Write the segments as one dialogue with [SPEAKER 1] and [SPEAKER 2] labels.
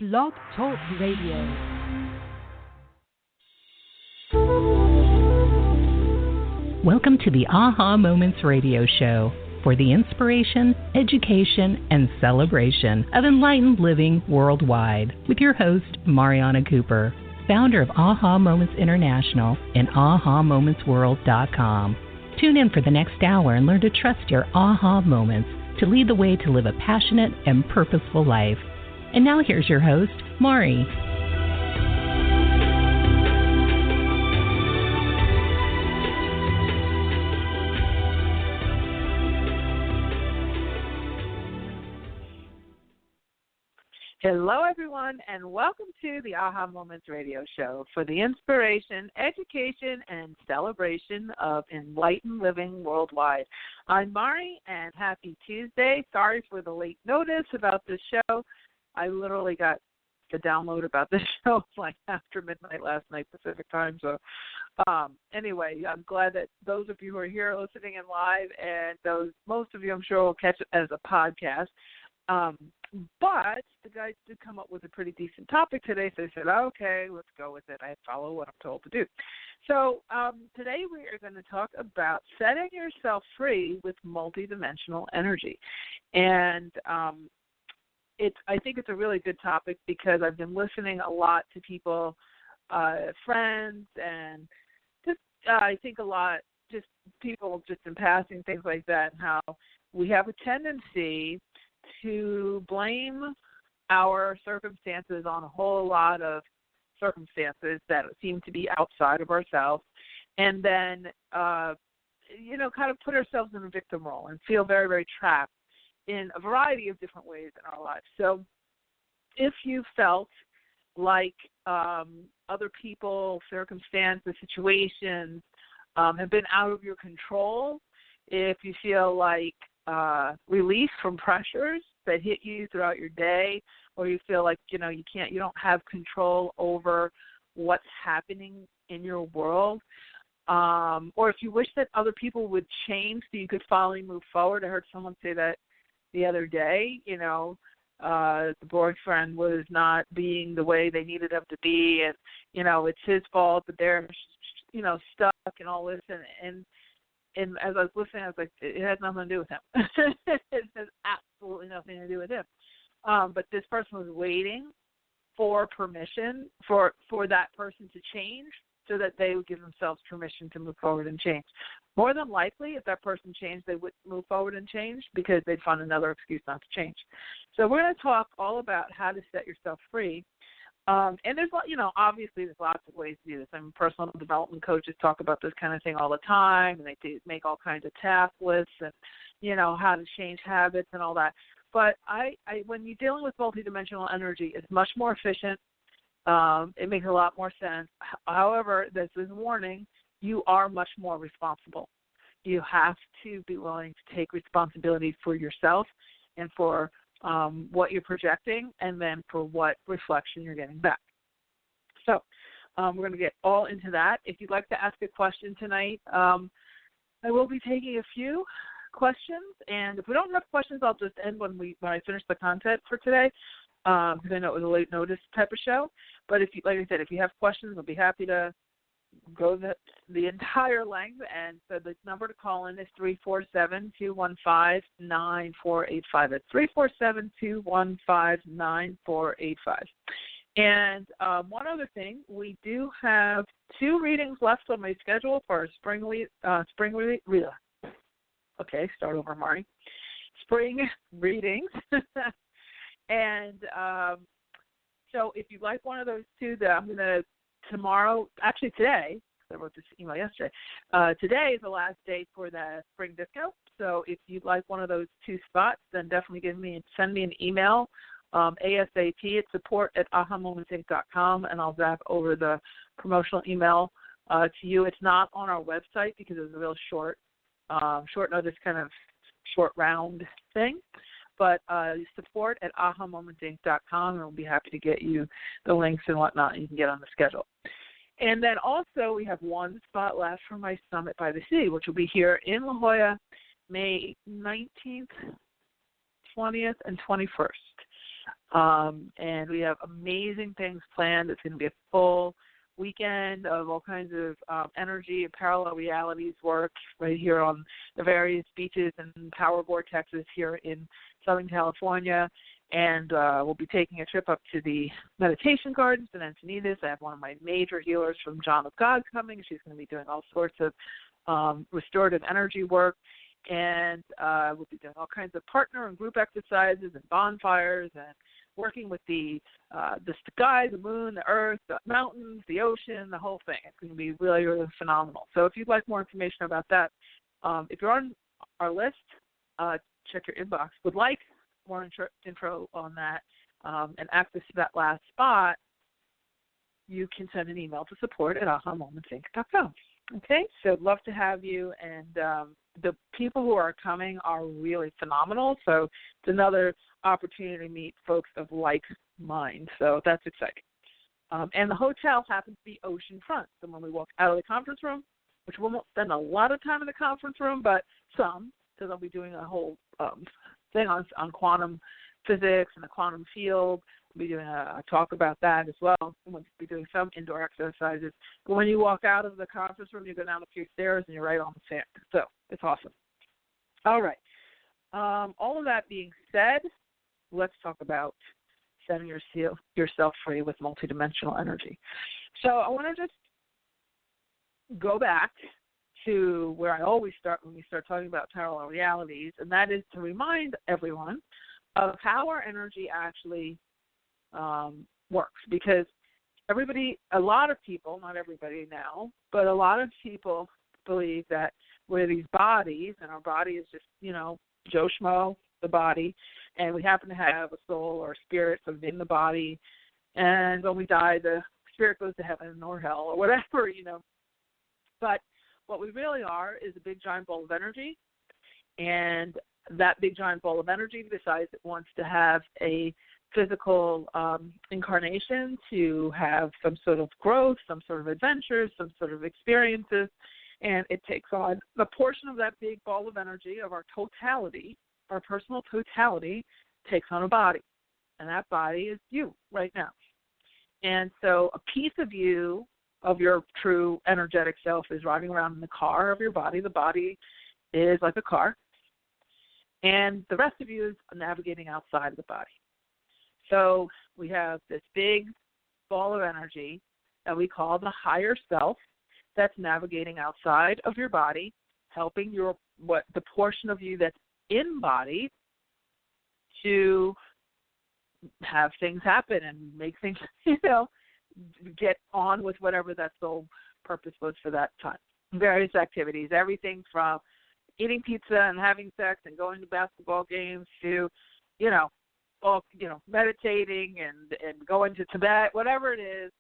[SPEAKER 1] Blog Talk Radio. Welcome to the Aha Moments Radio Show for the inspiration, education, and celebration of enlightened living worldwide with your host, Mariana Cooper, founder of Aha Moments International and AhaMomentsWorld.com. Tune in for the next hour and learn to trust your aha moments to lead the way to live a passionate and purposeful life. And now here's your host, Mari.
[SPEAKER 2] Hello, everyone, and welcome to the Aha Moments Radio Show for the inspiration, education, and celebration of enlightened living worldwide. I'm Mari, and happy Tuesday. Sorry for the late notice about this show. I literally got the download about this show like after midnight last night Pacific time. So anyway, I'm glad that those of you who are here listening in live, and most of you I'm sure will catch it as a podcast. But the guys did come up with a pretty decent topic today, so they said, okay, let's go with it. I follow what I'm told to do. So today we are going to talk about setting yourself free with multidimensional energy. And I think it's a really good topic because I've been listening a lot to people, friends, and just I think a lot, just people just in passing, things like that, and how we have a tendency to blame our circumstances on a whole lot of circumstances that seem to be outside of ourselves, and then, kind of put ourselves in a victim role and feel very, very trapped in a variety of different ways in our lives. So if you felt like other people, circumstances, situations have been out of your control, if you feel like release from pressures that hit you throughout your day, or you feel like, you don't have control over what's happening in your world, or if you wish that other people would change so you could finally move forward. I heard someone say that the other day, the boyfriend was not being the way they needed him to be, and, it's his fault, but they're, stuck and all this, and as I was listening, I was like, it has nothing to do with him. It has absolutely nothing to do with him. But this person was waiting for permission for that person to change so that they would give themselves permission to move forward and change. More than likely, if that person changed, they would move forward and change because they'd find another excuse not to change. So we're going to talk all about how to set yourself free. And there's, obviously there's lots of ways to do this. I mean, personal development coaches talk about this kind of thing all the time, and they make all kinds of task lists and, how to change habits and all that. But when you're dealing with multidimensional energy, it's much more efficient. It makes a lot more sense. However, there's this warning, you are much more responsible. You have to be willing to take responsibility for yourself and for what you're projecting, and then for what reflection you're getting back. So we're going to get all into that. If you'd like to ask a question tonight, I will be taking a few questions, and if we don't have questions, I'll just end when I finish the content for today, because I know it was a late notice type of show. But if you, like I said, if you have questions, I'll be happy to go the entire length. And so the number to call in is 347-215-9485. It's 347-215-9485. And one other thing, we do have 2 readings left on my schedule for spring readings. And so if you'd like one of those 2, that I'm going to today, I wrote this email yesterday, today is the last day for the spring disco. So if you'd like one of those 2 spots, then definitely send me an email, ASAP at support@ahamomentsinc.com, and I'll zap over the promotional email to you. It's not on our website because it was a real short notice, kind of short round thing. But support at ahamomentsinc.com, and we'll be happy to get you the links and whatnot, and you can get on the schedule. And then also we have 1 spot left for my Summit by the Sea, which will be here in La Jolla, May 19th, 20th, and 21st. And we have amazing things planned. It's going to be a full weekend of all kinds of energy and parallel realities work right here on the various beaches and power vortexes here in Southern California. And we'll be taking a trip up to the meditation gardens in Encinitas. I have one of my major healers from John of God coming. She's going to be doing all sorts of restorative energy work. And we'll be doing all kinds of partner and group exercises and bonfires and working with the sky, the moon, the earth, the mountains, the ocean, the whole thing. It's going to be really, really phenomenal. So if you'd like more information about that, if you're on our list, check your inbox. Would like more intro on that and access to that last spot, you can send an email to support@ahamomentsinc.com. Okay, so I'd love to have you, and the people who are coming are really phenomenal, so it's another opportunity to meet folks of like mind, so that's exciting. And the hotel happens to be oceanfront, so when we walk out of the conference room, which we won't spend a lot of time in the conference room, but some, because I'll be doing a whole thing on quantum physics and the quantum field. We'll be doing a talk about that as well. And we'll be doing some indoor exercises. But when you walk out of the conference room, you go down a few stairs and you're right on the sand. So it's awesome. All right. All of that being said, let's talk about setting yourself free with multidimensional energy. So I want to just go back to where I always start when we start talking about parallel realities, and that is to remind everyone of how our energy actually works. Because a lot of people, not everybody now, but a lot of people believe that we're these bodies, and our body is just, Joe Schmo, the body, and we happen to have a soul or a spirit in the body, and when we die, the spirit goes to heaven or hell or whatever, But what we really are is a big giant ball of energy, and that big giant ball of energy decides it wants to have a physical incarnation, to have some sort of growth, some sort of adventures, some sort of experiences, and it takes on a portion of that big ball of energy of our totality, our personal totality, takes on a body, and that body is you right now. And so a piece of you, of your true energetic self, is riding around in the car of your body. The body is like a car. And the rest of you is navigating outside of the body. So we have this big ball of energy that we call the higher self that's navigating outside of your body, helping the portion of you that's embodied to have things happen and make things, get on with whatever that soul purpose was for that time. Various activities, everything from eating pizza and having sex and going to basketball games to, meditating and going to Tibet, whatever it is,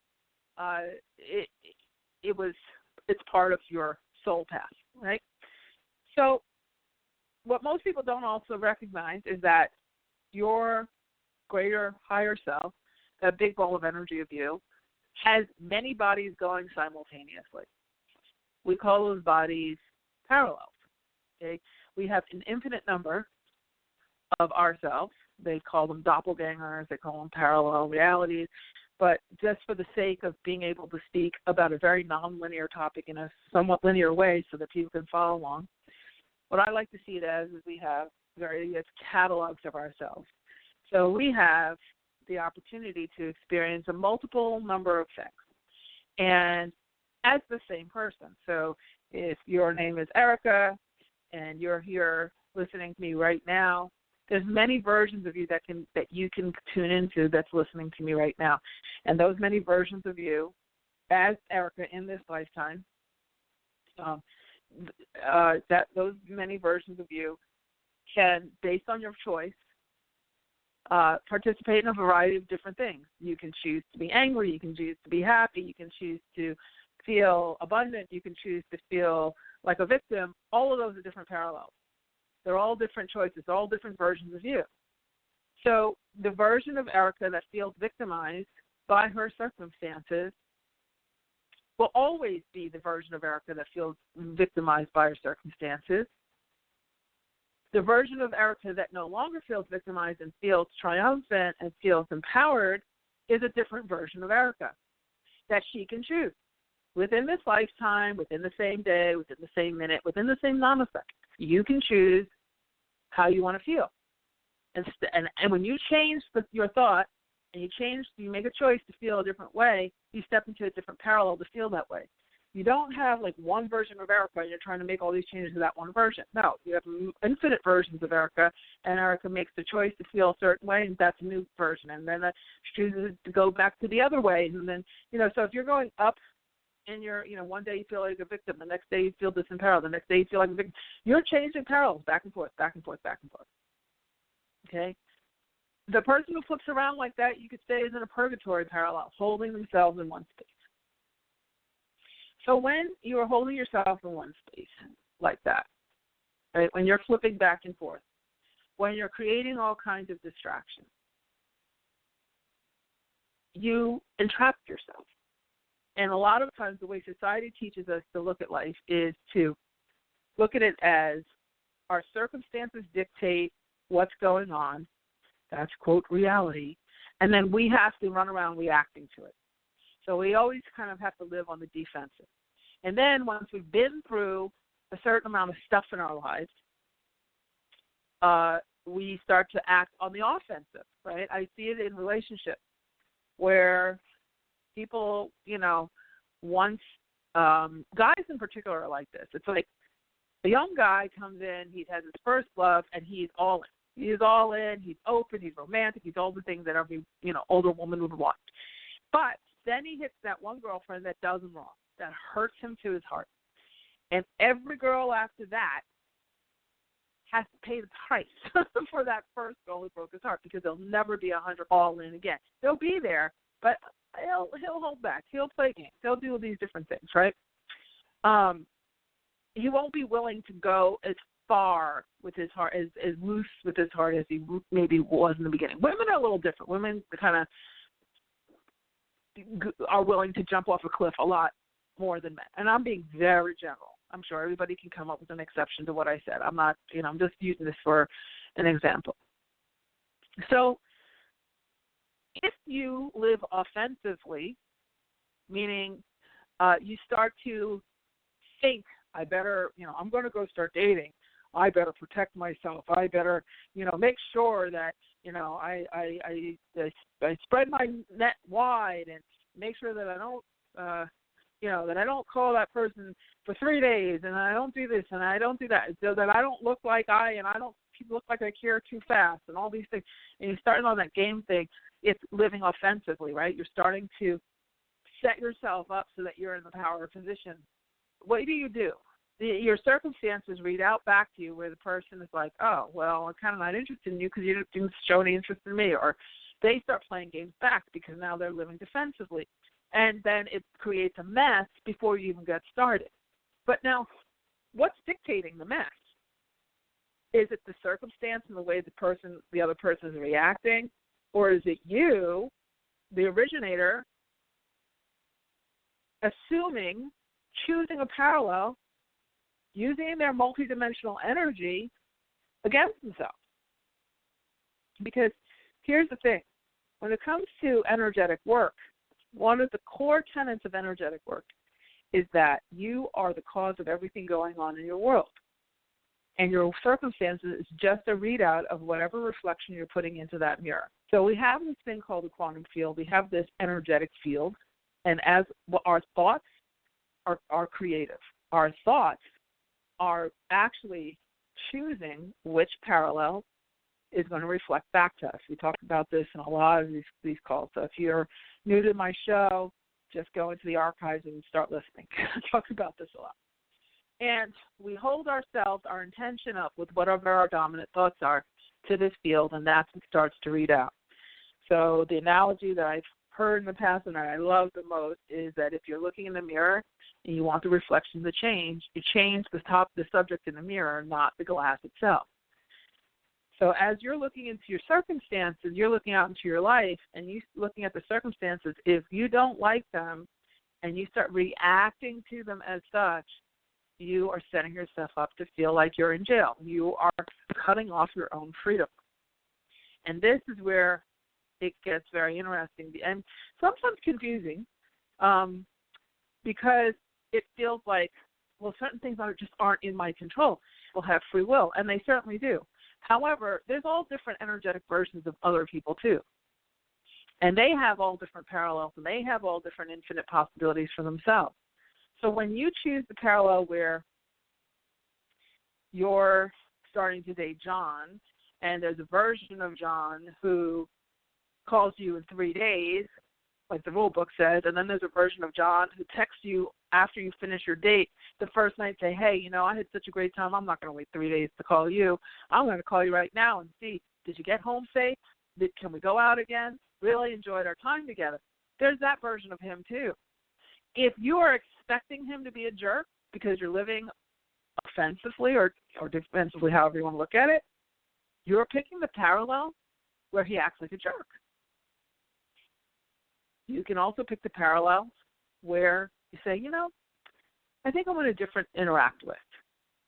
[SPEAKER 2] it's part of your soul path, right? So what most people don't also recognize is that your greater higher self, that big ball of energy of you, has many bodies going simultaneously. We call those bodies parallels. Okay? We have an infinite number of ourselves. They call them doppelgangers. They call them parallel realities. But just for the sake of being able to speak about a very nonlinear topic in a somewhat linear way so that people can follow along, what I like to see it as is we have various catalogs of ourselves. So we have the opportunity to experience a multiple number of things, and as the same person. So if your name is Erica and you're here listening to me right now, there's many versions of you that you can tune into that's listening to me right now. And those many versions of you, as Erica in this lifetime, those many versions of you can, based on your choice, participate in a variety of different things. You can choose to be angry. You can choose to be happy. You can choose to feel abundant. You can choose to feel like a victim. All of those are different parallels. They're all different choices, all different versions of you. So the version of Erica that feels victimized by her circumstances will always be the version of Erica that feels victimized by her circumstances. The version of Erica that no longer feels victimized and feels triumphant and feels empowered is a different version of Erica that she can choose within this lifetime, within the same day, within the same minute, within the same nanosecond. You can choose how you want to feel. And when you change your thought and you make a choice to feel a different way, you step into a different parallel to feel that way. You don't have like one version of Erica and you're trying to make all these changes to that one version. No, you have infinite versions of Erica, and Erica makes the choice to feel a certain way, and that's a new version. And then she chooses to go back to the other way. And then, so if you're going up and you're, one day you feel like a victim, the next day you feel disempowered, the next day you feel like a victim, you're changing parallels back and forth, back and forth, back and forth. Okay? The person who flips around like that, you could say, is in a purgatory parallel, holding themselves in one space. So when you are holding yourself in one space like that, right, when you're flipping back and forth, when you're creating all kinds of distractions, you entrap yourself. And a lot of times the way society teaches us to look at life is to look at it as our circumstances dictate what's going on. That's, quote, reality. And then we have to run around reacting to it. So we always kind of have to live on the defensive. And then once we've been through a certain amount of stuff in our lives, we start to act on the offensive, right? I see it in relationships where people, once guys in particular are like this. It's like a young guy comes in, he has his first love, and he's all in. He's all in, he's open, he's romantic, he's all the things that every, older woman would want. But then he hits that one girlfriend that does him wrong, that hurts him to his heart. And every girl after that has to pay the price for that first girl who broke his heart, because they'll never be 100 all in again. They'll be there, but he'll hold back. He'll play games. He'll do these different things, right? He won't be willing to go as far with his heart, as loose with his heart as he maybe was in the beginning. Women are a little different. Women kind of are willing to jump off a cliff a lot more than men. And I'm being very general. I'm sure everybody can come up with an exception to what I said. I'm not, I'm just using this for an example. So if you live offensively, meaning you start to think, I better, I'm going to go start dating. I better protect myself. I better, make sure that, I spread my net wide and make sure that I don't, that I don't call that person for 3 days, and I don't do this and I don't do that, so that I don't look like I don't look like I care too fast, and all these things. And you're starting on that game thing. It's living offensively, right? You're starting to set yourself up so that you're in the power position. What do? Your circumstances read out back to you where the person is like, oh, well, I'm kind of not interested in you because you didn't show any interest in me. Or they start playing games back because now they're living defensively. And then it creates a mess before you even get started. But now, what's dictating the mess? Is it the circumstance and the way the other person is reacting? Or is it you, the originator, choosing a parallel, using their multidimensional energy against themselves? Because here's the thing. When it comes to energetic work, one of the core tenets of energetic work is that you are the cause of everything going on in your world. And your circumstances is just a readout of whatever reflection you're putting into that mirror. So we have this thing called the quantum field. We have this energetic field. And as our thoughts are creative, our thoughts are actually choosing which parallel is going to reflect back to us. We talked about this in a lot of these calls. So if you're new to my show, just go into the archives and start listening. I talk about this a lot. And we hold ourselves, our intention up with whatever our dominant thoughts are to this field, and that's what starts to read out. So the analogy that I've heard in the past and that I love the most is that if you're looking in the mirror and you want the reflection to change, you change the subject in the mirror, not the glass itself. So as you're looking into your circumstances, you're looking out into your life, and you're looking at the circumstances. If you don't like them and you start reacting to them as such, you are setting yourself up to feel like you're in jail. You are cutting off your own freedom. And this is where it gets very interesting and sometimes confusing because it feels like, well, certain things aren't in my control. People have free will, and they certainly do. However, there's all different energetic versions of other people too. And they have all different parallels, and they have all different infinite possibilities for themselves. So when you choose the parallel where you're starting to date John, and there's a version of John who calls you in 3 days, like the rule book says, and then there's a version of John who texts you after you finish your date the first night, say, hey, I had such a great time, I'm not going to wait 3 days to call you. I'm going to call you right now and see, did you get home safe? Can we go out again? Really enjoyed our time together. There's that version of him too. If you are expecting him to be a jerk because you're living offensively or defensively, however you want to look at it, you're picking the parallel where he acts like a jerk. You can also pick the parallel where you say, I think I want a different interact with.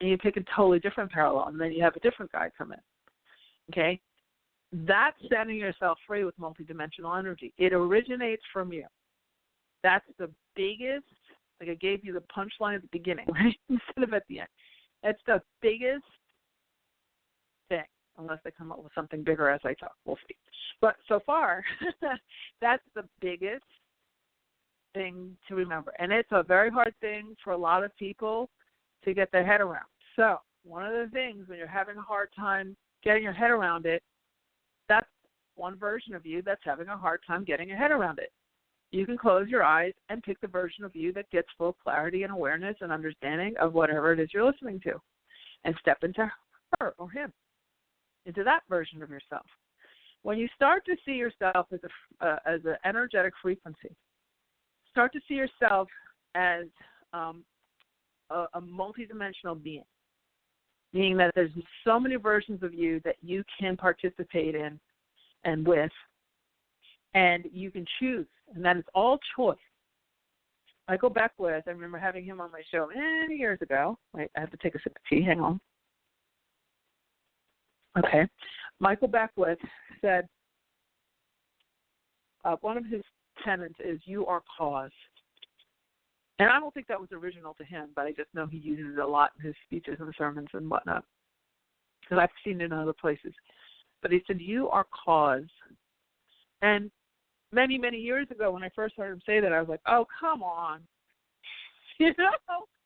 [SPEAKER 2] And you pick a totally different parallel, and then you have a different guy come in. Okay? That's setting yourself free with multidimensional energy. It originates from you. That's the biggest, like I gave you the punchline at the beginning, right? Instead of at the end. That's the biggest thing, unless they come up with something bigger as I talk. We'll see. But so far, that's the biggest thing to remember. And it's a very hard thing for a lot of people to get their head around. So one of the things when you're having a hard time getting your head around it, that's one version of you that's having a hard time getting your head around it. You can close your eyes and pick the version of you that gets full clarity and awareness and understanding of whatever it is you're listening to, and step into her or him, into that version of yourself. When you start to see yourself as an energetic frequency, start to see yourself as a multidimensional being, meaning that there's so many versions of you that you can participate in and with, and you can choose, and that is all choice. Michael Beckwith, I remember having him on my show many years ago. Wait, I have to take a sip of tea. Hang on. Okay. Michael Beckwith said one of his tenets is you are cause. And I don't think that was original to him, but I just know he uses it a lot in his speeches and sermons and whatnot, because I've seen it in other places. But he said, you are cause. And many, many years ago when I first heard him say that, I was like, oh, come on.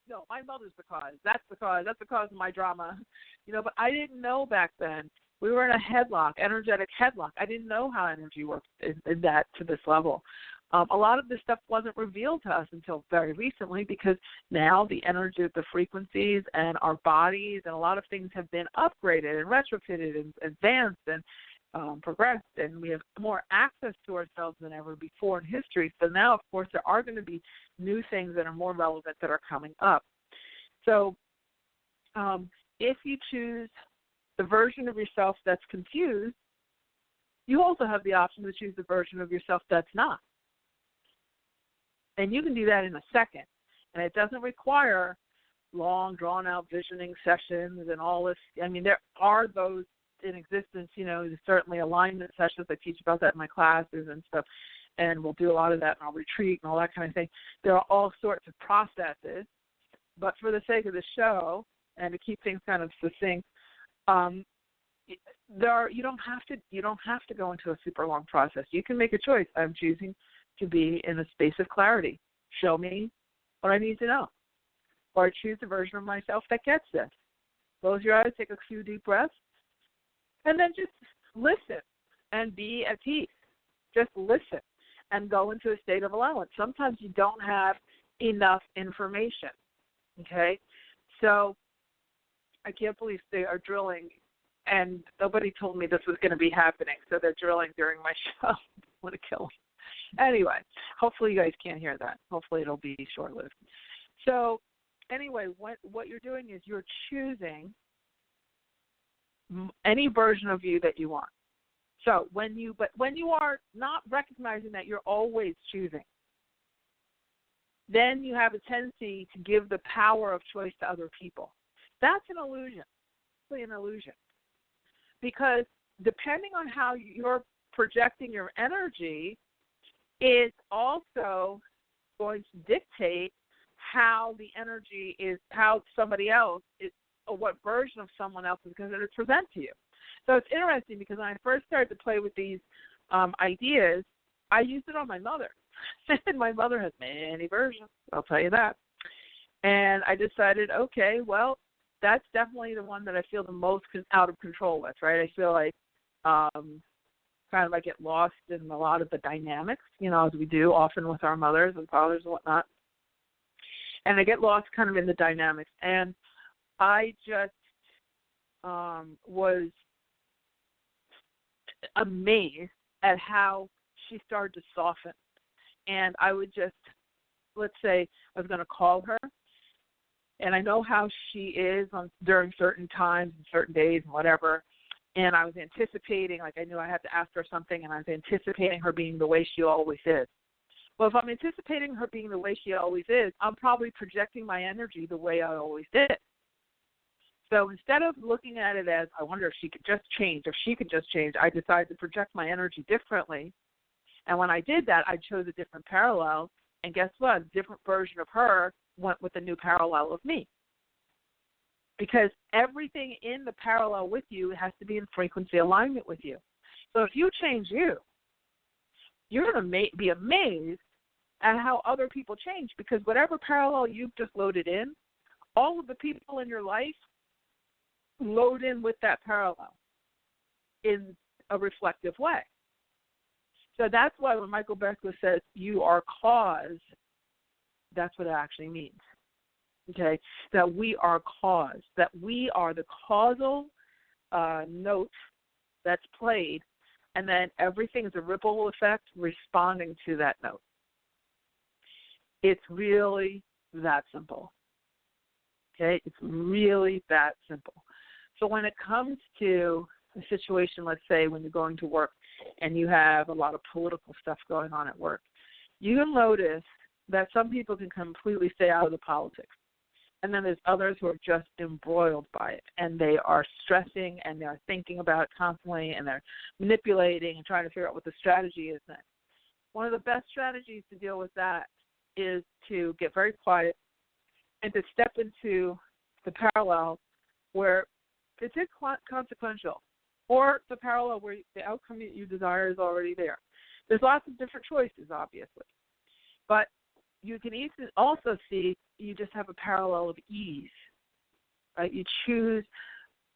[SPEAKER 2] No, my mother's the cause. That's the cause. That's the cause of my drama. But I didn't know back then. We were in a headlock, energetic headlock. I didn't know how energy worked in that to this level. A lot of this stuff wasn't revealed to us until very recently, because now the energy, the frequencies, and our bodies and a lot of things have been upgraded and retrofitted and advanced and progressed, and we have more access to ourselves than ever before in history. So now, of course, there are going to be new things that are more relevant that are coming up. So if you choose the version of yourself that's confused, you also have the option to choose the version of yourself that's not. And you can do that in a second. And it doesn't require long, drawn-out visioning sessions and all this. I mean, there are those in existence, there's certainly alignment sessions. I teach about that in my classes and stuff. And we'll do a lot of that in our retreat and all that kind of thing. There are all sorts of processes. But for the sake of the show and to keep things kind of succinct, you don't have to go into a super long process. You can make a choice. I'm choosing to be in a space of clarity. Show me what I need to know. Or choose a version of myself that gets this. Close your eyes, take a few deep breaths, and then just listen and be at peace. Just listen and go into a state of allowance. Sometimes you don't have enough information, okay? So I can't believe they are drilling, and nobody told me this was going to be happening, so they're drilling during my show. I want to kill them. Anyway, hopefully you guys can't hear that. Hopefully it'll be short-lived. So anyway, what you're doing is you're choosing any version of you that you want. So when you are not recognizing that you're always choosing, then you have a tendency to give the power of choice to other people. That's an illusion. It's really an illusion. Because depending on how you're projecting your energy is also going to dictate how the energy is, how somebody else is, or what version of someone else is going to present to you. So it's interesting because when I first started to play with these ideas, I used it on my mother. And my mother has many versions, I'll tell you that. And I decided, okay, well, that's definitely the one that I feel the most out of control with, right? I feel like kind of I get lost in a lot of the dynamics, as we do often with our mothers and fathers and whatnot. And I get lost kind of in the dynamics. And I just was amazed at how she started to soften. And I would just, let's say I was going to call her, and I know how she is during certain times and certain days and whatever, and I was anticipating, like I knew I had to ask her something, and I was anticipating her being the way she always is. Well, if I'm anticipating her being the way she always is, I'm probably projecting my energy the way I always did. So instead of looking at it as, I wonder if she could just change, I decided to project my energy differently. And when I did that, I chose a different parallel. And guess what? A different version of her went with a new parallel of me. Because everything in the parallel with you has to be in frequency alignment with you. So if you change you're going to be amazed at how other people change. Because whatever parallel you've just loaded in, all of the people in your life load in with that parallel in a reflective way. So that's why when Michael Beckwith says you are cause, that's what it actually means. Okay, that we are cause, that we are the causal note that's played, and then everything is a ripple effect responding to that note. It's really that simple. Okay, it's really that simple. So when it comes to a situation, let's say when you're going to work and you have a lot of political stuff going on at work, you can notice that some people can completely stay out of the politics. And then there's others who are just embroiled by it, and they are stressing, and they're thinking about it constantly, and they're manipulating and trying to figure out what the strategy is next. One of the best strategies to deal with that is to get very quiet and to step into the parallel where it's inconsequential, or the parallel where the outcome that you desire is already there. There's lots of different choices, obviously, but you can also see you just have a parallel of ease, right? You choose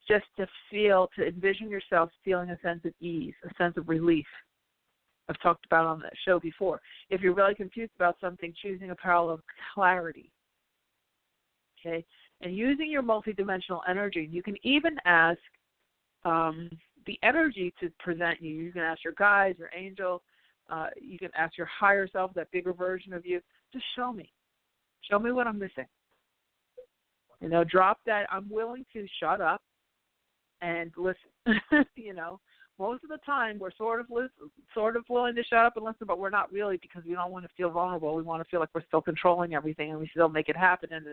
[SPEAKER 2] just to envision yourself feeling a sense of ease, a sense of relief. I've talked about on that show before. If you're really confused about something, choosing a parallel of clarity, okay? And using your multidimensional energy, you can even ask the energy to present you. You can ask your guides, your angel. You can ask your higher self, that bigger version of you, just show me. Show me what I'm missing. Drop that. I'm willing to shut up and listen. Most of the time we're sort of willing to shut up and listen, but we're not really, because we don't want to feel vulnerable. We want to feel like we're still controlling everything and we still make it happen, and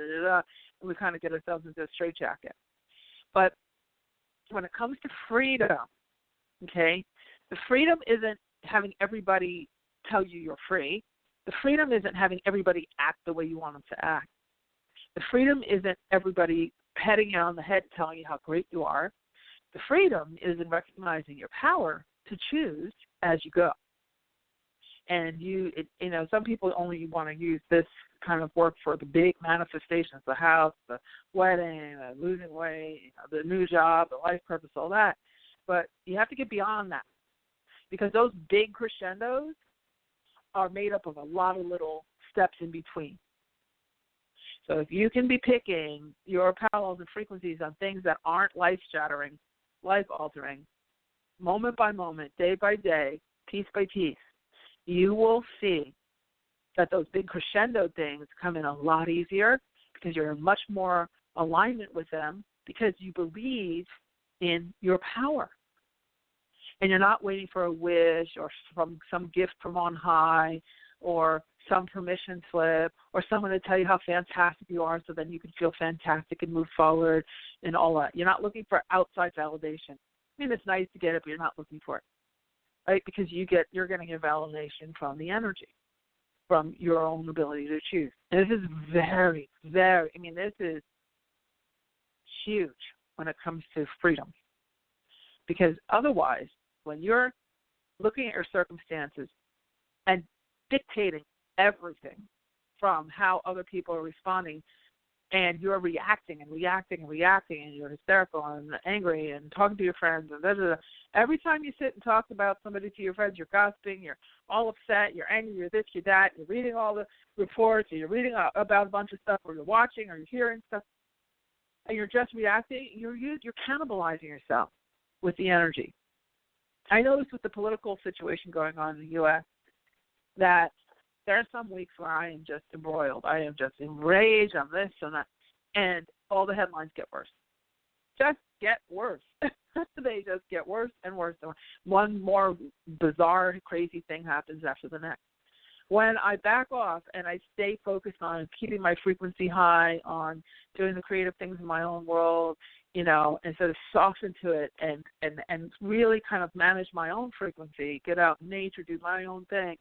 [SPEAKER 2] we kind of get ourselves into a straitjacket. But when it comes to freedom, okay, the freedom isn't having everybody tell you you're free. The freedom isn't having everybody act the way you want them to act. The freedom isn't everybody patting you on the head telling you how great you are. The freedom is in recognizing your power to choose as you go. And some people only want to use this kind of work for the big manifestations, the house, the wedding, the losing weight, the new job, the life purpose, all that. But you have to get beyond that, because those big crescendos are made up of a lot of little steps in between. So if you can be picking your parallels and frequencies on things that aren't life-shattering, life-altering, moment by moment, day by day, piece by piece, you will see that those big crescendo things come in a lot easier, because you're in much more alignment with them, because you believe in your power. And you're not waiting for a wish or from some gift from on high or some permission slip, or someone to tell you how fantastic you are so then you can feel fantastic and move forward and all that. You're not looking for outside validation. I mean, it's nice to get it, but you're not looking for it, right? Because you're getting your validation from the energy, from your own ability to choose. And this is very, very, this is huge when it comes to freedom. Because otherwise, when you're looking at your circumstances and dictating everything from how other people are responding, and you're reacting and reacting and reacting, and you're hysterical and angry and talking to your friends, and every time you sit and talk about somebody to your friends, you're gossiping, you're all upset, you're angry, you're this, you're that, you're reading all the reports, or you're reading about a bunch of stuff, or you're watching, or you're hearing stuff, and you're just reacting, you're cannibalizing yourself with the energy. I noticed with the political situation going on in the U.S. that there are some weeks where I am just embroiled. I am just enraged on this and that, and all the headlines get worse. Just get worse. They just get worse and worse. One more bizarre, crazy thing happens after the next. When I back off and I stay focused on keeping my frequency high, on doing the creative things in my own world, and sort of soften to it and really kind of manage my own frequency, get out in nature, do my own thing,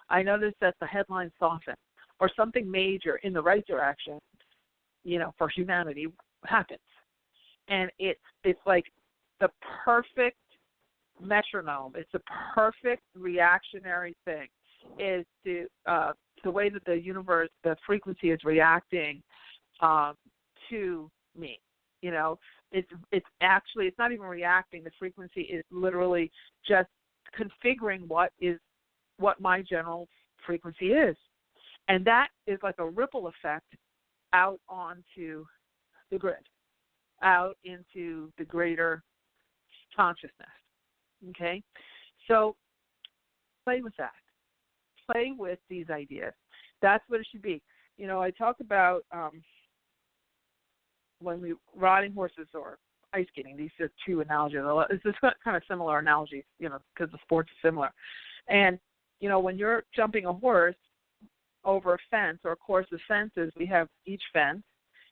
[SPEAKER 2] I notice that the headlines soften, or something major in the right direction, for humanity happens. And it's like the perfect metronome. It's a perfect reactionary thing. Is the way that the universe, the frequency is reacting to me. It's actually, it's not even reacting. The frequency is literally just configuring what my general frequency is. And that is like a ripple effect out onto the grid, out into the greater consciousness. Okay? So play with that. Play with these ideas. That's what it should be. I talk about when we riding horses or ice skating. These are two analogies. This is kind of similar analogies, because the sports is similar. And when you're jumping a horse over a fence or a course of fences, we have each fence,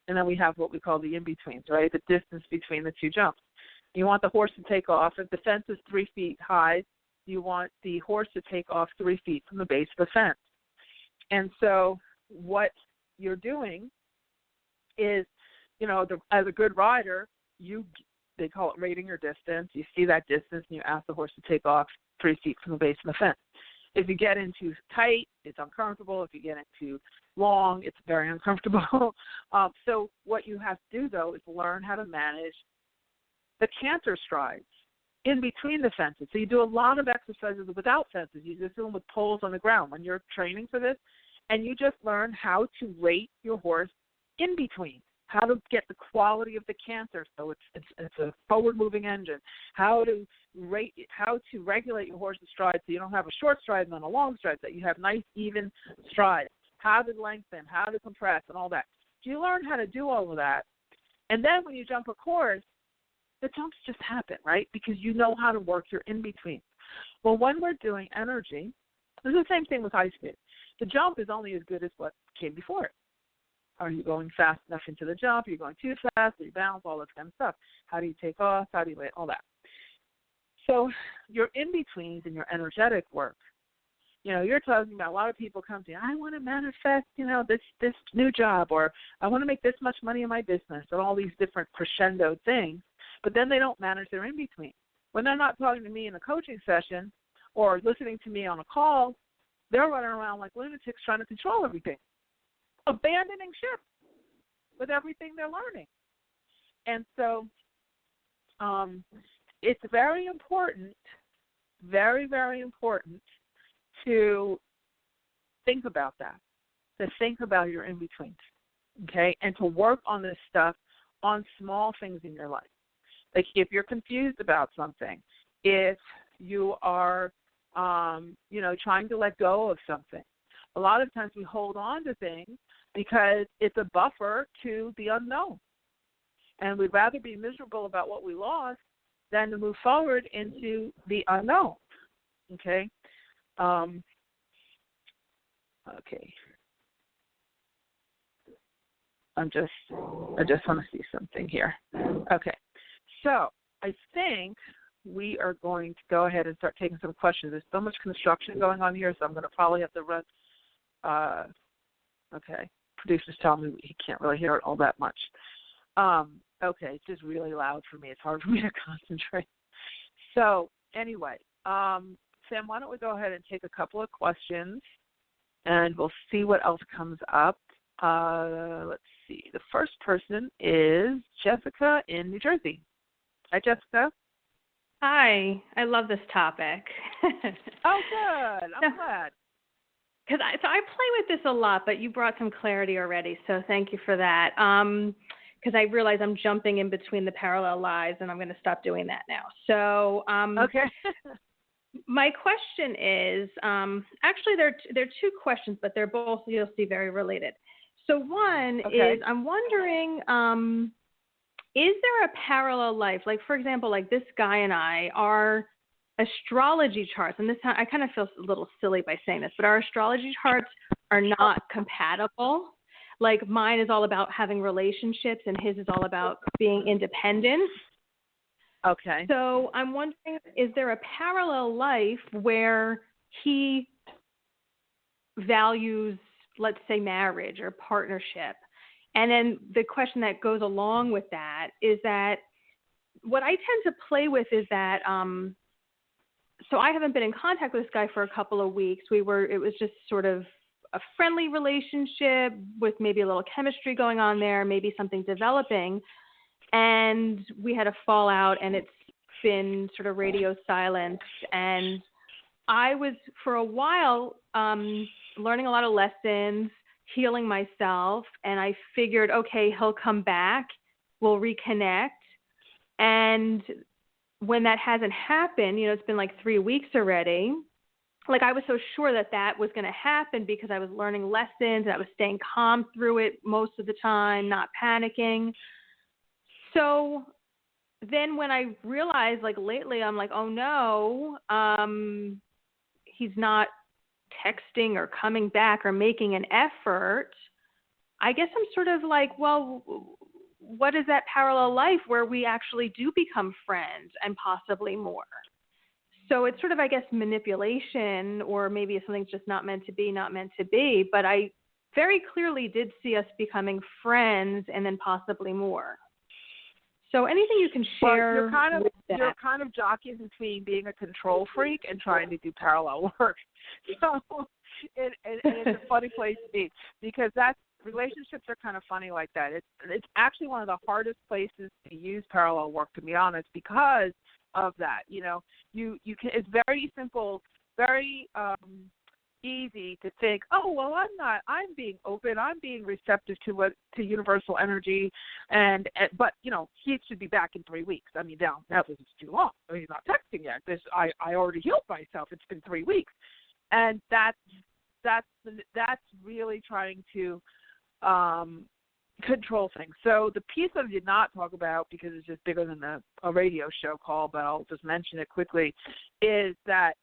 [SPEAKER 2] and then we have what we call the in-betweens, right? The distance between the two jumps. You want the horse to take off. If the fence is 3 feet high, you want the horse to take off 3 feet from the base of the fence. And so what you're doing is, as a good rider, they call it rating your distance. You see that distance, and you ask the horse to take off 3 feet from the base of the fence. If you get into tight, it's uncomfortable. If you get into long, it's very uncomfortable. So what you have to do, though, is learn how to manage the canter strides in between the fences. So you do a lot of exercises without fences. You just do them with poles on the ground when you're training for this, and you just learn how to rate your horse in between, how to get the quality of the canter so it's a forward-moving engine, how to regulate your horse's stride so you don't have a short stride and then a long stride, that you have nice, even strides, how to lengthen, how to compress, and all that. So you learn how to do all of that, and then when you jump a course, the jumps just happen, right? Because you know how to work your in-between. Well, when we're doing energy, it's the same thing with ice skating. The jump is only as good as what came before it. Are you going fast enough into the jump? Are you going too fast? Are you balance? All that kind of stuff. How do you take off? How do you wait? All that. So your in-betweens and your energetic work, you're talking about, a lot of people come to you, I want to manifest, this new job, or I want to make this much money in my business, or all these different crescendo things, but then they don't manage their in-between. When they're not talking to me in a coaching session or listening to me on a call, they're running around like lunatics trying to control everything, abandoning ship with everything they're learning. And so it's very important, very, very important to think about that, to think about your in-betweens, okay, and to work on this stuff on small things in your life. Like if you're confused about something, if you are, trying to let go of something, a lot of times we hold on to things because it's a buffer to the unknown. And we'd rather be miserable about what we lost than to move forward into the unknown, okay? Okay. I just want to see something here. Okay. So I think we are going to go ahead and start taking some questions. There's so much construction going on here, so I'm going to probably have to run. Okay. Producers tell me he can't really hear it all that much. Okay. It's just really loud for me. It's hard for me to concentrate. So anyway, Sam, why don't we go ahead and take a couple of questions, and we'll see what else comes up. Let's see. The first person is Jessica in New Jersey. Hi, Jessica.
[SPEAKER 3] Hi. I love this topic.
[SPEAKER 2] Oh, good. I'm glad.
[SPEAKER 3] Because I play with this a lot, but you brought some clarity already, so thank you for that. Because I realize I'm jumping in between the parallel lives, and I'm going to stop doing that now. So,
[SPEAKER 2] okay.
[SPEAKER 3] My question is, actually there are two questions, but they're both, you'll see, very related. So one is, I'm wondering, is there a parallel life? Like, for example, like this guy and I, our astrology charts, and this I kind of feel a little silly by saying this, but our astrology charts are not compatible. Like mine is all about having relationships, and his is all about being independent.
[SPEAKER 2] Okay.
[SPEAKER 3] So I'm wondering, is there a parallel life where he values, let's say, marriage or partnership? And then the question that goes along with that is that what I tend to play with is that, so I haven't been in contact with this guy for a couple of weeks. It was just sort of a friendly relationship with maybe a little chemistry going on there, maybe something developing. And we had a fallout, and it's been sort of radio silence. And I was, for a while, learning a lot of lessons, healing myself, and I figured, okay, he'll come back, we'll reconnect. And when that hasn't happened, it's been like 3 weeks already, like I was so sure that was going to happen because I was learning lessons, and I was staying calm through it most of the time, not panicking. So then when I realized, like lately, I'm like, oh no, he's not texting or coming back or making an effort. I guess I'm sort of like, well, what is that parallel life where we actually do become friends and possibly more? So it's sort of, I guess, manipulation, or maybe something's just not meant to be. But I very clearly did see us becoming friends and then possibly more. So anything you can share with that?
[SPEAKER 2] You're kind of jockeying between being a control freak and trying to do parallel work. So and it's a funny place to be, because relationships are kind of funny like that. It's actually one of the hardest places to use parallel work, to be honest, because of that. You can. It's very simple, very easy to think, oh, well, I'm being open, I'm being receptive to universal energy, but he should be back in 3 weeks. I mean, now that was too long. I mean, he's not texting yet. I already healed myself. It's been 3 weeks, and that's really trying to control things. So the piece I did not talk about, because it's just bigger than a radio show call, but I'll just mention it quickly, is that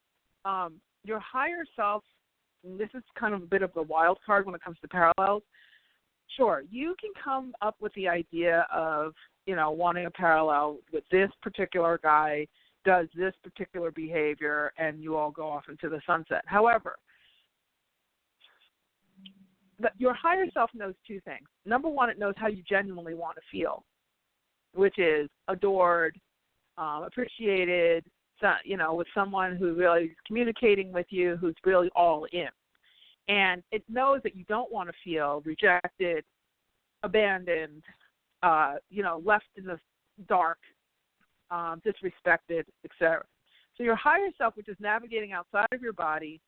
[SPEAKER 2] your higher self. And this is kind of a bit of the wild card when it comes to parallels. Sure, you can come up with the idea of, wanting a parallel with this particular guy, does this particular behavior, and you all go off into the sunset. However, your higher self knows two things. Number one, it knows how you genuinely want to feel, which is adored, appreciated, with someone who really is communicating with you, who's really all in. And it knows that you don't want to feel rejected, abandoned, left in the dark, disrespected, etc. So your higher self, which is navigating outside of your body,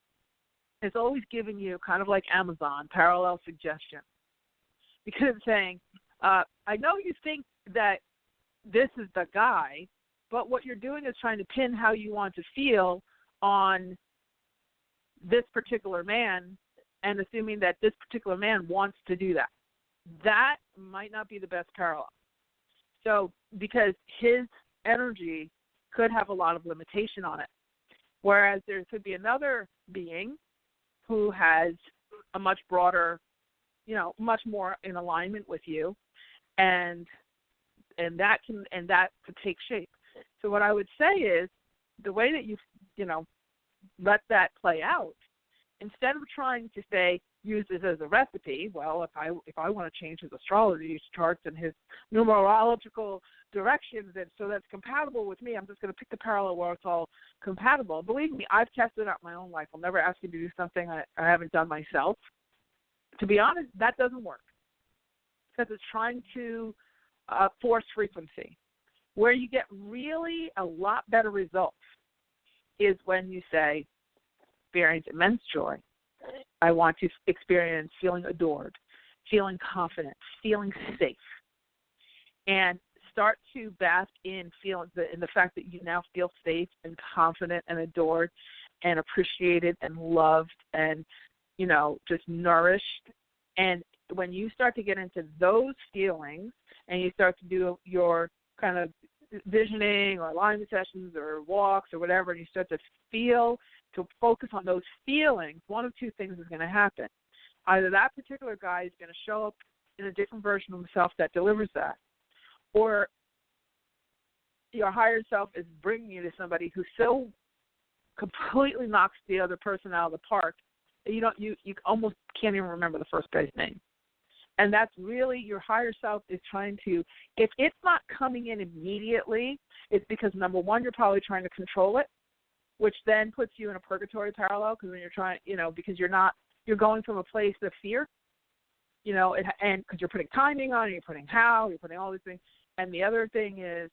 [SPEAKER 2] is always giving you, kind of like Amazon, parallel suggestion. Because it's saying, I know you think that this is the guy, but what you're doing is trying to pin how you want to feel on this particular man, and assuming that this particular man wants to do that. That might not be the best parallel. So, because his energy could have a lot of limitation on it. Whereas there could be another being who has a much broader, much more in alignment with you, and that could take shape. So what I would say is the way that you let that play out, instead of trying to say use this as a recipe. Well, if I want to change his astrology charts and his numerological directions, and so that's compatible with me, I'm just going to pick the parallel where it's all compatible. Believe me, I've tested out my own life. I'll never ask you to do something I haven't done myself. To be honest, that doesn't work because it's trying to force frequency. Where you get really a lot better results is when you say, experience immense joy. I want to experience feeling adored, feeling confident, feeling safe, and start to bask in the fact that you now feel safe and confident and adored and appreciated and loved and, just nourished. And when you start to get into those feelings and you start to do your kind of visioning or alignment sessions or walks or whatever, and you start to focus on those feelings, one of two things is going to happen. Either that particular guy is going to show up in a different version of himself that delivers that, or your higher self is bringing you to somebody who so completely knocks the other person out of the park that you almost can't even remember the first guy's name. And that's really your higher self is trying to, if it's not coming in immediately, it's because, number one, you're probably trying to control it, which then puts you in a purgatory parallel because when you're trying, because you're going from a place of fear, and because you're putting timing on it, you're putting all these things. And the other thing is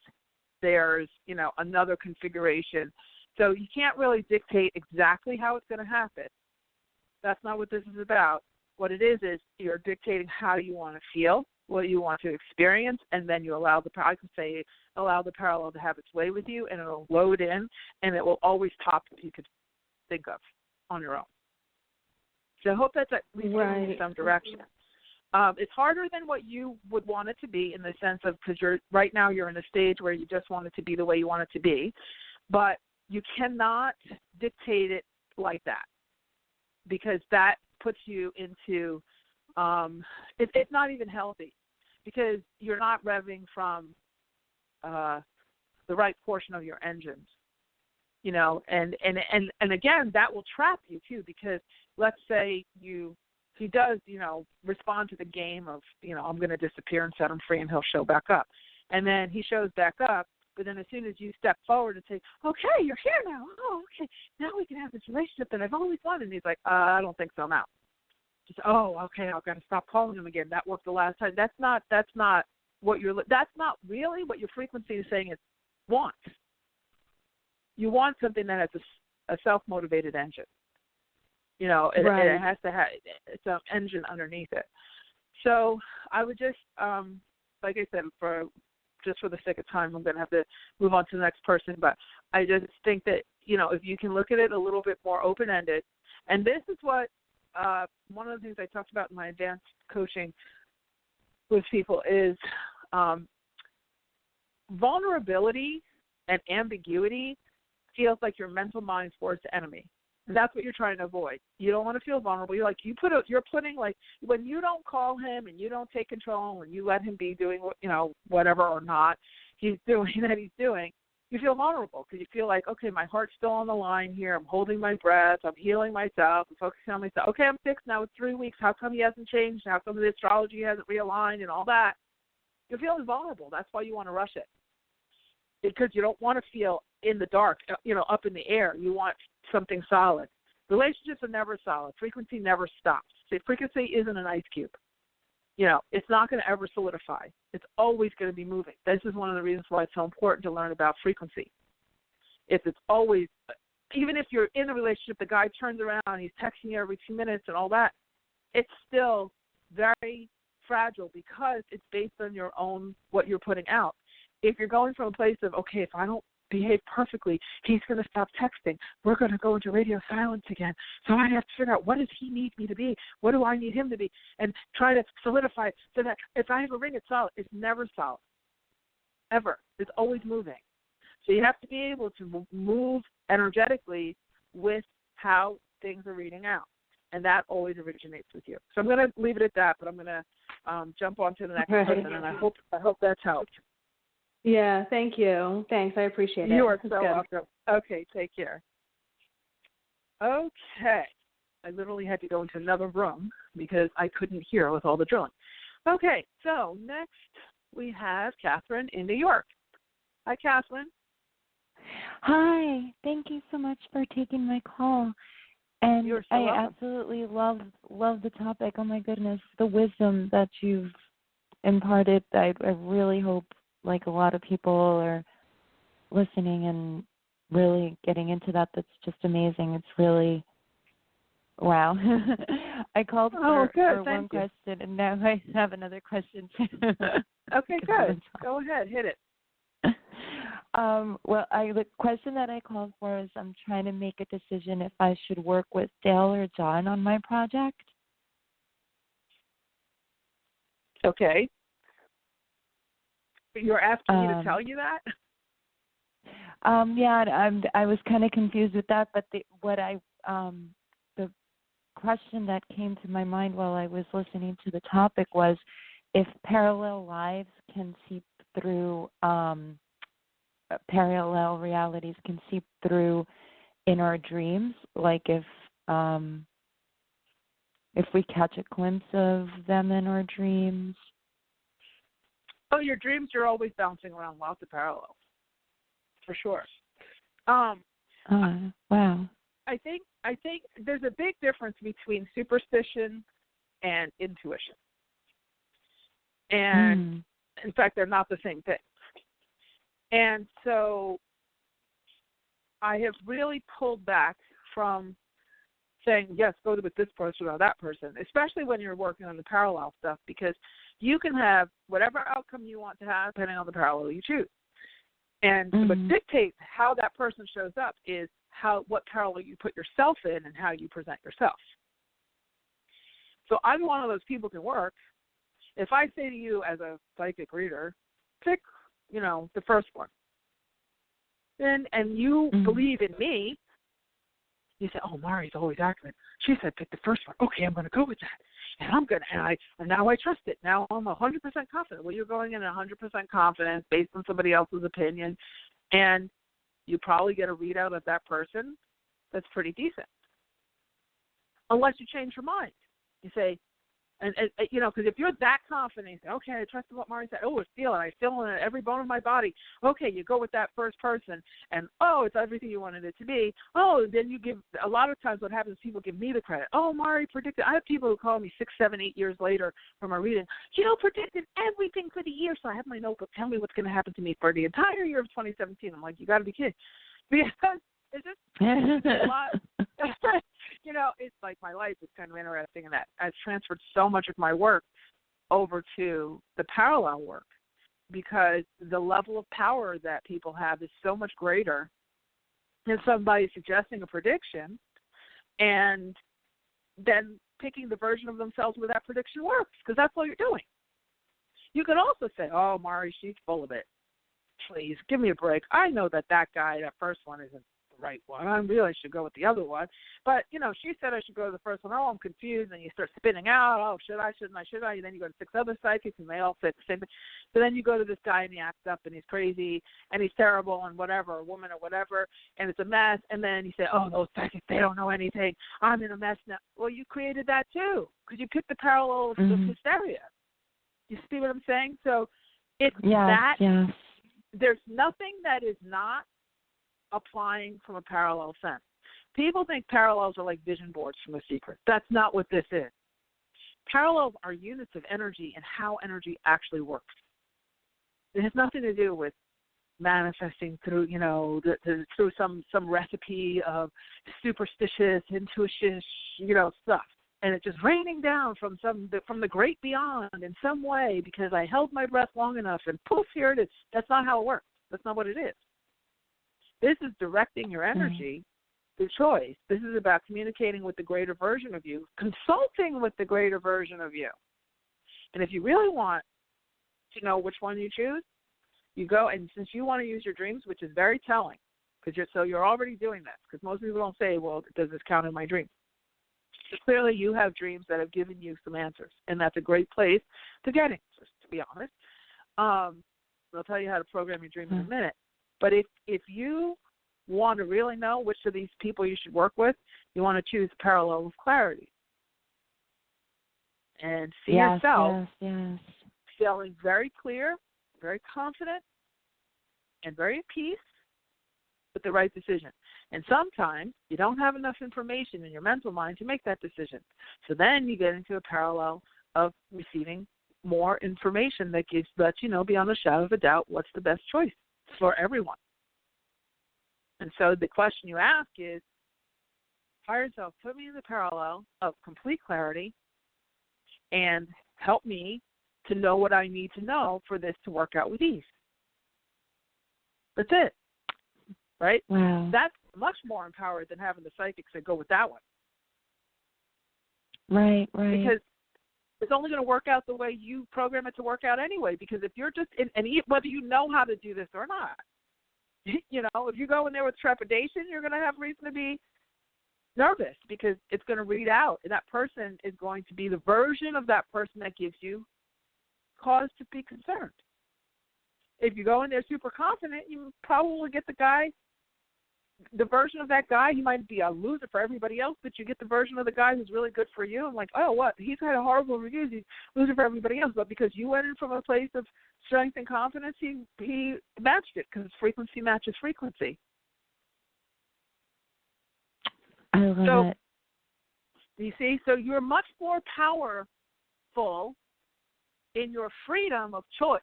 [SPEAKER 2] there's, another configuration. So you can't really dictate exactly how it's going to happen. That's not what this is about. What it is you're dictating how you want to feel, what you want to experience, and then you allow the parallel to have its way with you, and it'll load in, and it will always top what you could think of on your own. So I hope that's at least in some direction. It's harder than what you would want it to be in the sense of, because right now you're in a stage where you just want it to be the way you want it to be, but you cannot dictate it like that, because that puts you into it's not even healthy, because you're not revving from the right portion of your engines, and again, that will trap you too, because let's say he does, respond to the game of, I'm going to disappear and set him free and he'll show back up. And then he shows back up, but then as soon as you step forward and say, okay, you're here now. Oh, okay. Now we can have this relationship that I've always wanted. And he's like, I don't think so now. Just, okay, I've got to stop calling him again. That worked the last time. That's not really what your frequency is saying it wants. You want something that has a self-motivated engine. It has to have some engine underneath it. So I would just, like I said, for the sake of time, I'm going to have to move on to the next person. But I just think that, if you can look at it a little bit more open-ended, and this is what one of the things I talked about in my advanced coaching with people is vulnerability and ambiguity feels like your mental mind's worst enemy. That's what you're trying to avoid. You don't want to feel vulnerable. You're putting when you don't call him and you don't take control and you let him be doing whatever or not he's doing, you feel vulnerable because you feel like, okay, my heart's still on the line here. I'm holding my breath. I'm healing myself. I'm focusing on myself. Okay, I'm fixed now. It's 3 weeks. How come he hasn't changed? How come the astrology hasn't realigned and all that? You're feeling vulnerable. That's why you want to rush it, because you don't want to feel in the dark, up in the air. You want something solid. Relationships are never solid. Frequency never stops. See, frequency isn't an ice cube. It's not going to ever solidify. It's always going to be moving. This is one of the reasons why it's so important to learn about frequency. It's always, even if you're in a relationship, the guy turns around, he's texting you every 2 minutes and all that, it's still very fragile because it's based on your own, what you're putting out. If you're going from a place of, okay, if I don't behave perfectly, he's going to stop texting. We're going to go into radio silence again. So I have to figure out, what does he need me to be? What do I need him to be? And try to solidify it so that if I have a ring, it's solid. It's never solid, ever. It's always moving. So you have to be able to move energetically with how things are reading out. and that always originates with you. So I'm going to leave it at that, but I'm going to jump on to the next person, and I hope that's helped.
[SPEAKER 3] Yeah, thank you. Thanks, I appreciate it.
[SPEAKER 2] You are so welcome. Okay, take care. Okay. I literally had to go into another room because I couldn't hear with all the drilling. Okay, so next we have Catherine in New York. Hi, Catherine.
[SPEAKER 4] Hi. Thank you so much for taking my call. And
[SPEAKER 2] You're so
[SPEAKER 4] I
[SPEAKER 2] welcome.
[SPEAKER 4] absolutely love the topic. Oh, my goodness, the wisdom that you've imparted. I really hope, like, a lot of people are listening and really getting into that. That's just amazing. It's really, wow. I called for one question, and now I have another question, too.
[SPEAKER 2] Okay, good. Go ahead. Hit it.
[SPEAKER 4] Well, the question that I called for is I'm trying to make a decision if I should work with Dale or John on my project.
[SPEAKER 2] Okay. You're asking me to tell you that?
[SPEAKER 4] Yeah, I was kind of confused with that, but the question that came to my mind while I was listening to the topic was if parallel lives can seep through, parallel realities can seep through in our dreams, like if we catch a glimpse of them in our dreams.
[SPEAKER 2] Oh, your dreams are always bouncing around lots of parallels, for sure. Wow. I think there's a big difference between superstition and intuition. And in fact, they're not the same thing. And so I have really pulled back from saying, yes, go with this person or that person, especially when you're working on the parallel stuff, because you can have whatever outcome you want to have depending on the parallel you choose. And what dictates how that person shows up is what parallel you put yourself in and how you present yourself. So I'm one of those people who can work. If I say to you as a psychic reader, pick, the first one, and you believe in me, you say, oh, Mari's always accurate. She said pick the first one. Okay, I'm going to go with that. And now I trust it. Now I'm 100% confident. Well, you're going in 100% confidence based on somebody else's opinion, and you probably get a readout of that person that's pretty decent. Unless you change your mind. You say, and because if you're that confident, you say, okay, I trust what Mari said. Oh, I feel it in every bone of my body. Okay, you go with that first person, and it's everything you wanted it to be. Oh, then you give. A lot of times, what happens is people give me the credit. Oh, Mari predicted. I have people who call me 6, 7, 8 years later from a reading. Predicted everything for the year, so I have my notebook. Tell me what's going to happen to me for the entire year of 2017. I'm like, you got to be kidding, because it's just a lot. It's like my life is kind of interesting in that I've transferred so much of my work over to the parallel work because the level of power that people have is so much greater than somebody suggesting a prediction and then picking the version of themselves where that prediction works, because that's all you're doing. You could also say, oh, Mari, she's full of it. Please, give me a break. I know that guy, that first one, isn't right one. I really should go with the other one. But, she said I should go to the first one. Oh, I'm confused. And you start spinning out. Oh, should I, shouldn't I, should I? And then you go to 6 other psychics, and they all say the same thing. So then you go to this guy, and he acts up, and he's crazy, and he's terrible, and whatever, a woman or whatever, and it's a mess. And then you say, oh, those psychics, they don't know anything. I'm in a mess now. Well, you created that, too, because you picked the parallels of hysteria. You see what I'm saying? So it's that. Yes. There's nothing that is not applying from a parallel sense. People think parallels are like vision boards from The Secret. That's not what this is. Parallels are units of energy and how energy actually works. It has nothing to do with manifesting through, through some recipe of superstitious, intuitive, stuff. And it's just raining down from the great beyond in some way because I held my breath long enough and poof, here it is. That's not how it works. That's not what it is. This is directing your energy through choice. This is about communicating with the greater version of you, consulting with the greater version of you. And if you really want to know which one you choose, you go, and since you want to use your dreams, which is very telling, because you're already doing this, because most people don't say, well, does this count in my dreams? So clearly you have dreams that have given you some answers, and that's a great place to get answers, to be honest. I'll tell you how to program your dream in a minute. But if you want to really know which of these people you should work with, you want to choose parallel of clarity. And see yourself feeling very clear, very confident, and very at peace with the right decision. And sometimes you don't have enough information in your mental mind to make that decision. So then you get into a parallel of receiving more information that lets you know beyond a shadow of a doubt what's the best choice for everyone. And so the question you ask is, higher self, put me in the parallel of complete clarity and help me to know what I need to know for this to work out with ease. That's it. Right?
[SPEAKER 4] Wow.
[SPEAKER 2] That's much more empowered than having the psychics that go with that one.
[SPEAKER 4] Right.
[SPEAKER 2] Because it's only going to work out the way you program it to work out anyway. Because if you're just, and whether you know how to do this or not, you know, if you go in there with trepidation, you're going to have reason to be nervous because it's going to read out. And that person is going to be the version of that person that gives you cause to be concerned. If you go in there super confident, you probably get the version of that guy. He might be a loser for everybody else, but you get the version of the guy who's really good for you. I'm like, oh, what? He's had a horrible reviews. He's a loser for everybody else. But because you went in from a place of strength and confidence, he matched it because frequency matches frequency.
[SPEAKER 4] I love it.
[SPEAKER 2] You see, so you're much more powerful in your freedom of choice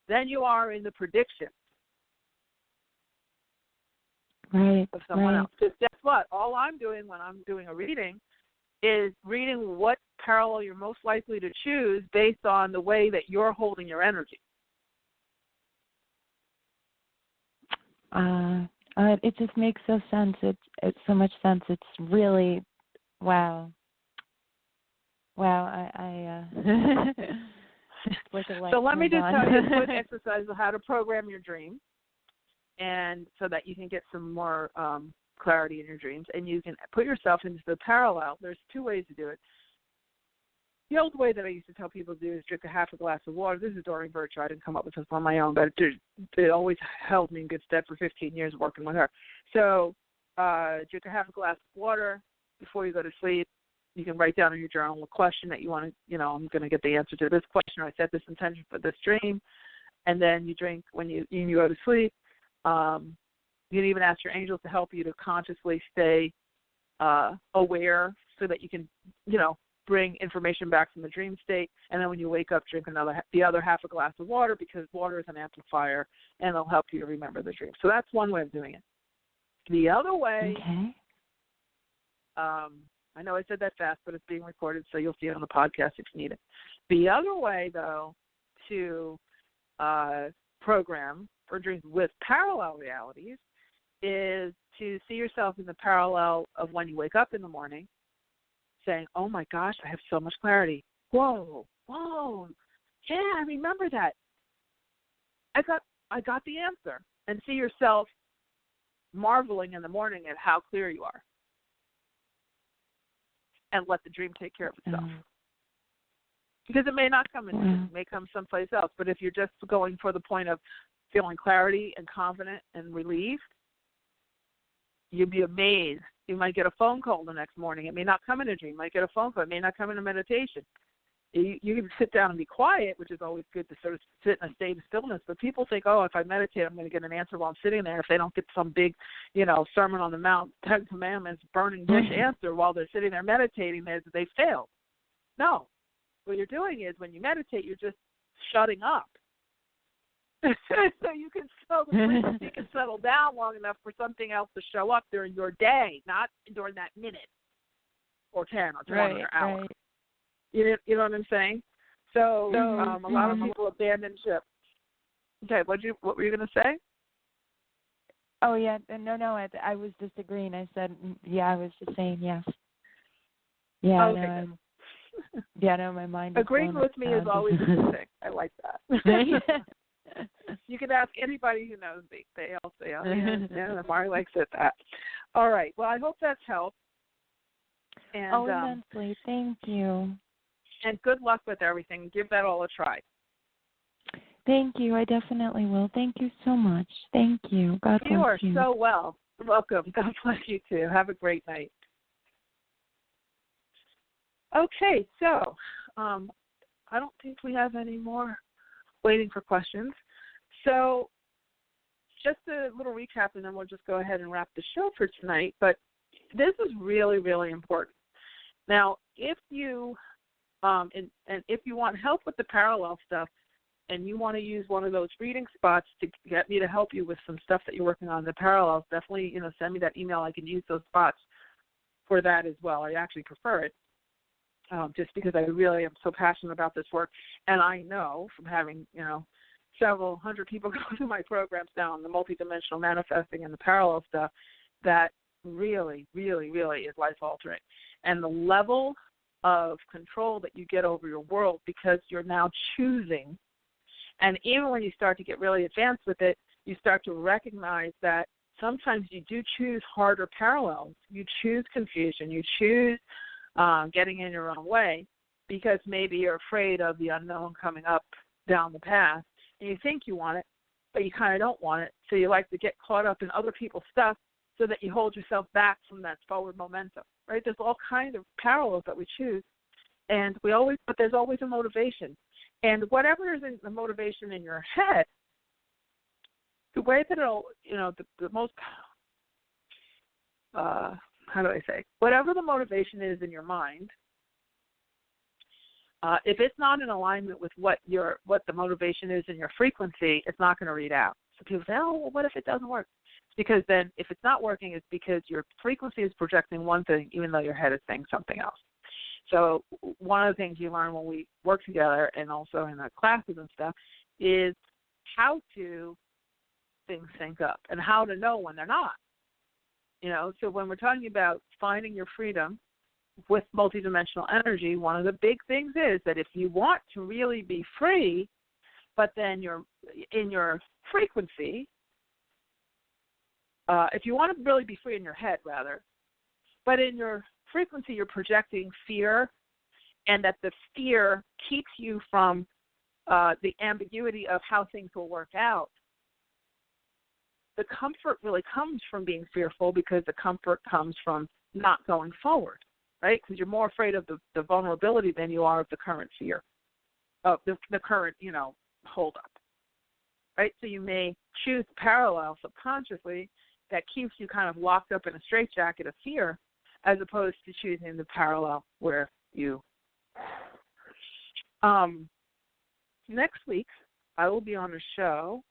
[SPEAKER 2] than you are in the prediction of someone else. Because guess what? All I'm doing when I'm doing a reading is reading what parallel you're most likely to choose based on the way that you're holding your energy.
[SPEAKER 4] It just makes so sense. It's so much sense. It's really, wow. I like a light.
[SPEAKER 2] So let me just tell you a quick exercise of how to program your dream, and so that you can get some more clarity in your dreams, and you can put yourself into the parallel. There's two ways to do it. The old way that I used to tell people to do is drink a half a glass of water. This is Doreen Virtue. I didn't come up with this on my own, but it always held me in good stead for 15 years working with her. So drink a half a glass of water before you go to sleep. You can write down in your journal a question that you want to, I'm going to get the answer to this question, or I set this intention for this dream. And then you drink when you go to sleep. You can even ask your angels to help you to consciously stay aware so that you can, bring information back from the dream state. And then when you wake up, drink the other half a glass of water, because water is an amplifier and it'll help you to remember the dream. So that's one way of doing it. The other way, I know I said that fast, but it's being recorded, so you'll see it on the podcast if you need it. The other way, though, to program for dreams with parallel realities is to see yourself in the parallel of when you wake up in the morning, saying, oh, my gosh, I have so much clarity. Whoa, yeah, I remember that. I got the answer. And see yourself marveling in the morning at how clear you are. And let the dream take care of itself. Because it may not come in, it may come someplace else. But if you're just going for the point of feeling clarity and confident and relieved, you'd be amazed. You might get a phone call the next morning. It may not come in a dream. You might get a phone call. It may not come in a meditation. You can sit down and be quiet, which is always good to sort of sit in a state of stillness. But people think, oh, if I meditate, I'm going to get an answer while I'm sitting there. If they don't get some big, Sermon on the Mount, 10 Commandments, burning bush answer while they're sitting there meditating, they failed. No. What you're doing is when you meditate, you're just shutting up. So the frequency can settle down long enough for something else to show up during your day, not during that minute or 10 or 20 or hour. Right. You know what I'm saying? So a lot of people abandon ship. Okay, what were you going to say?
[SPEAKER 4] Oh, yeah. No, I was disagreeing. I said, I was just saying yes. Yeah,
[SPEAKER 2] okay.
[SPEAKER 4] My mind
[SPEAKER 2] agreeing with me is always a good thing. I like that. You can ask anybody who knows me. They all say, oh, yeah, Mari likes it, that. All right. Well, I hope that's helped. And,
[SPEAKER 4] immensely. Thank you.
[SPEAKER 2] And good luck with everything. Give that all a try.
[SPEAKER 4] Thank you. I definitely will. Thank you so much. Thank you. God bless you.
[SPEAKER 2] You are so welcome. God bless you too. Have a great night. Okay, so I don't think we have any more waiting for questions. So just a little recap, and then we'll just go ahead and wrap the show for tonight. But this is really, really important. Now, if you and if you want help with the parallel stuff, and you want to use one of those reading spots to get me to help you with some stuff that you're working on in the parallels, definitely, send me that email. I can use those spots for that as well. I actually prefer it, just because I really am so passionate about this work. And I know from having, several hundred people go through my programs now on the multidimensional manifesting and the parallel stuff, that really, really, really is life-altering. And the level of control that you get over your world, because you're now choosing. And even when you start to get really advanced with it, you start to recognize that sometimes you do choose harder parallels. You choose confusion. You choose getting in your own way because maybe you're afraid of the unknown coming up down the path. And you think you want it, but you kind of don't want it. So you like to get caught up in other people's stuff so that you hold yourself back from that forward momentum, right? There's all kinds of parallels that we choose. But there's always a motivation. And whatever is in the motivation in your head, the way that it'll, the most, how do I say, whatever the motivation is in your mind, if it's not in alignment with what the motivation is in your frequency, it's not going to read out. So people say, oh, well, what if it doesn't work? It's because then if it's not working, it's because your frequency is projecting one thing, even though your head is saying something else. So one of the things you learn when we work together and also in the classes and stuff is how to things sync up and how to know when they're not. So when we're talking about finding your freedom with multidimensional energy, one of the big things is that if you want to really be free, but then you're in your frequency, if you want to really be free in your head, rather, but in your frequency you're projecting fear, and that the fear keeps you from the ambiguity of how things will work out. The comfort really comes from being fearful because the comfort comes from not going forward, right? Because you're more afraid of the vulnerability than you are of the current fear, of the current, hold up, right? So you may choose parallel subconsciously that keeps you kind of locked up in a straitjacket of fear, as opposed to choosing the parallel where you. Next week, I will be on a show,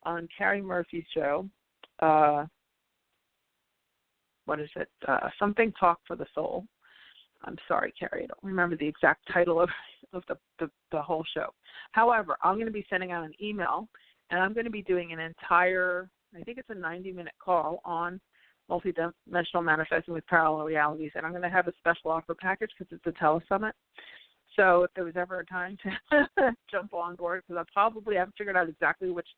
[SPEAKER 2] on Carrie Murphy's show. What is it? Something Talk for the Soul. I'm sorry, Carrie, I don't remember the exact title of the whole show. However, I'm going to be sending out an email, and I'm going to be doing an entire, I think it's a 90-minute call on multidimensional manifesting with parallel realities, and I'm going to have a special offer package because it's a telesummit. So if there was ever a time to jump on board, because I probably haven't figured out exactly which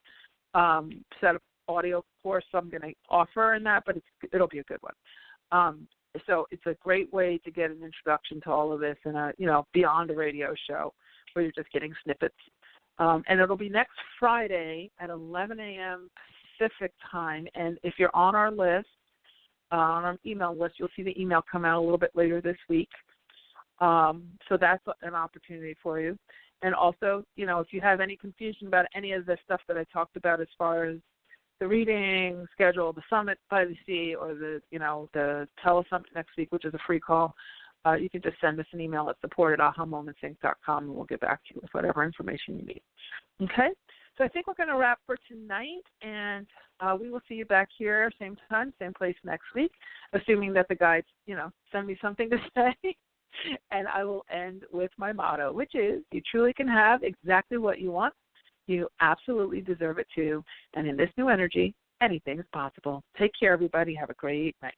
[SPEAKER 2] set of audio course I'm going to offer in that, but it'll be a good one. So it's a great way to get an introduction to all of this, and beyond a radio show where you're just getting snippets. And it'll be next Friday at 11 a.m. Pacific time. And if you're on our list, on our email list, you'll see the email come out a little bit later this week. So that's an opportunity for you. And also, if you have any confusion about any of the stuff that I talked about as far as the reading schedule, the summit by the sea, or the telesummit next week, which is a free call, you can just send us an email at support@ahamomentsinc.com, and we'll get back to you with whatever information you need. Okay? So I think we're going to wrap for tonight, and we will see you back here, same time, same place next week, assuming that the guides, send me something to say. And I will end with my motto, which is, you truly can have exactly what you want. You absolutely deserve it too. And in this new energy, anything is possible. Take care, everybody. Have a great night.